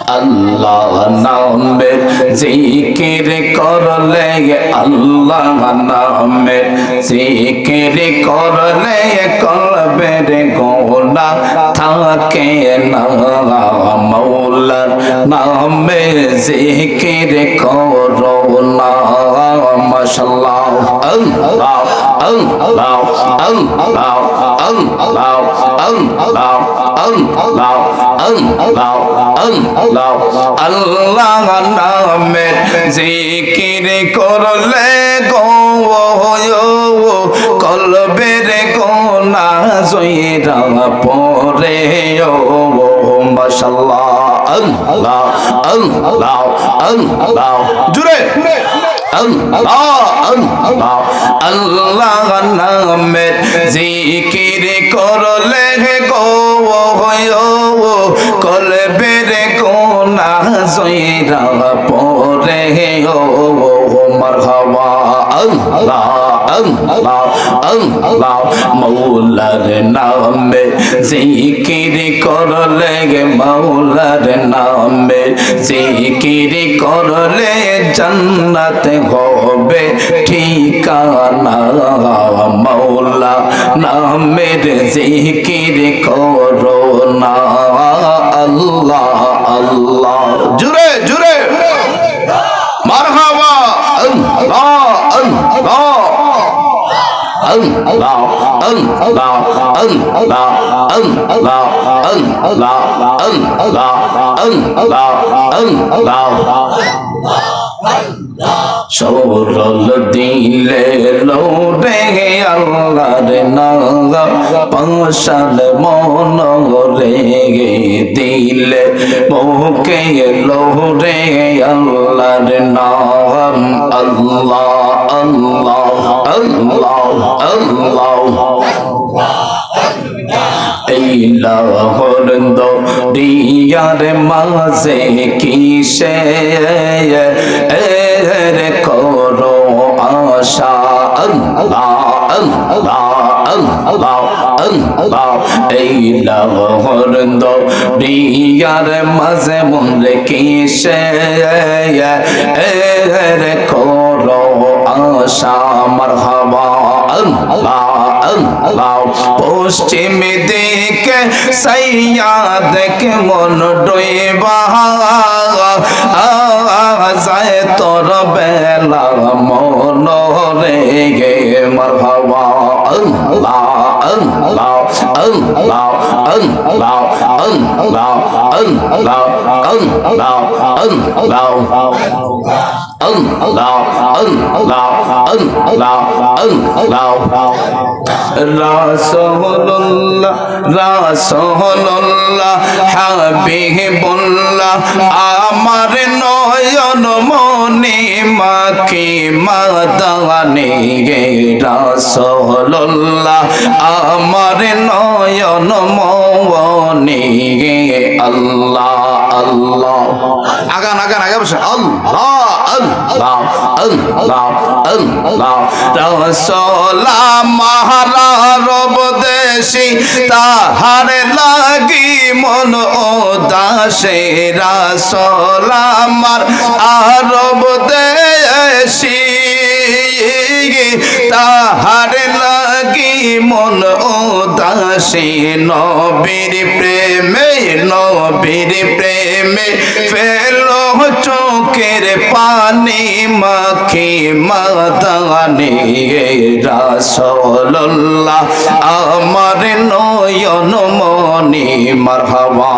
আল্লাহ নামের জিকির করলে আল্লাহ নামের জিকির করলে কলবের গোনা থাকে না মৌলার নামে জিকির করো না মাশাআল্লাহ আল্লাহ আল্লাহ আল্লাহ আল্লাহ আল্লাহ আল্লাহ আল্লাহ আল্লাহ আল্লাহ নামের জিকির করলে গো কলবের গোনা জয়রা পরে ও মাশাআল্লাহ আল্লাহ আল্লাহ আল্লাহ জুরে আল্লাহ আল্লাহ আল্লাহ নামের জিকির করলে গো কলবের গোনা জয়রা পরে ও মারহাবা আল্লাহ আল্লাহ আল্লাহ মৌলার নামে জিকির করলে মৌলার নামে জিকির করলে জান্নাত হবে ঠিকানা মৌলা নামের জিকির করো না আল্লাহ আল্লাহ জুরে জুরে মারহাবা আল্লাহ আল্লাহ আল্লাহ আল্লাহ আল্লাহ আল্লাহ আল্লাহ আল্লাহ আল্লাহ আল্লাহ সরল দিলে লোরে আল্লাহর নাম পাশাল মন রে দিলে মুখে লোরে আল্লাহর নাম আল্লাহ আল্লাহ আল্লাহ আল্লাহ ইলাহর দরিয়ার মাঝে কিসে করো আশা আল্লাহ আল্লাহ আল্লাহ আল্লাহ ইলাহর দরিয়ার মাঝে মনে কিসে করো আশা মারহাবা আল্লাহ আল্লাহ পশ্চিম দিকে সাইয়াদ কে মন ডইবা যায় তোর বেলা মন রে মারহাবা আল্লাহ আল্লাহ আল্লাহ আল্লাহ আল্লাহ আল্লাহ আল্লাহ আল্লাহ আল্লাহ আল্লাহ আল্লাহ আল্লাহ রাসূলুল্লাহ রাসূলুল্লাহ হাবিবুল্লাহ আমার নয়ন মনি মাকে মাদানে রাসূলুল্লাহ আমার নয়ন মনি আল্লাহ আল্লাহ আগান আগান আগে বসে আল্লাহ আল্লাহ আল্লাহ আল্লাহ রাসূল মহারা রব দেশি তাহার লাগি মন উদাসে রাসূল আমার আরব দেশি তাহার লাগি মন উদাসে নবীর প্রেমে ফেলো চোখের পানি মাখি মাদানে রাসূলুল্লাহ আমার নয়ন মনি মারহাবা